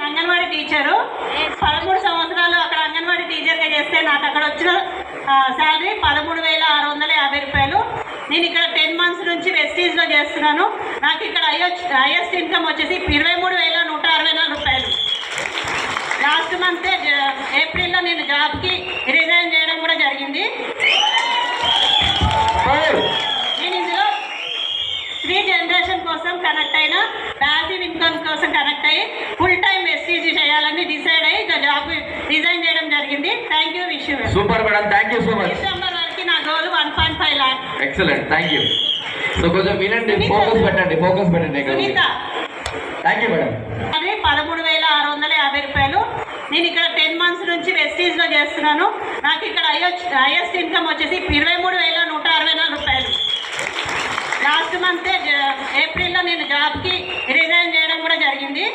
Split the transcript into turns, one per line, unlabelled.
Anganwadi teacher. 13 సంవత్సరాలు అక్కడ అంగన్వాడీ టీచర్గా చేస్తే నాకు అక్కడ వచ్చిన శాలరీ 13,650 రూపాయలు. నేను ఇక్కడ 10 months నుంచి వెస్టీజ్లో చేస్తున్నాను. నాకు ఇక్కడ హైయెస్ట్ ఇన్కమ్ వచ్చేసి 23,164 రూపాయలు. లాస్ట్ మంతే ఏప్రిల్లో నేను జాబ్కి రిజైన్ చేయడం కూడా జరిగింది. నేను ఇందులో 3 జనరేషన్ కోసం కనెక్ట్ అయినా, ప్యాసివ్ ఇన్కమ్ కోసం కనెక్ట్ అయ్యి ఫుల్ టైం ఎస్టీజీ చేయాలని డిసైడ్ అయ్యి ఇక జాబ్ రిజైన్ చేయడం జరిగింది. Thank you. Wish you.
Super madam, thank you so much.
December వరకు నా goal 1.5 lakh.
Excellent, thank you. So కొంచెం వినండి, ఫోకస్ పెట్టండి.
Sunita,
thank you madam.
అది 13,650 రూపాయలు. నేను ఇక్కడ 10 months నుంచి వెస్టీజ్లో చేస్తున్నాను. నాకు ఇక్కడ హైయెస్ట్ ఇన్కమ్ వచ్చేసి 23,164 రూపాయలు. లాస్ట్ మంతే ఏప్రిల్లో నేను జాబ్కి రిజైన్ చేయడం కూడా జరిగింది.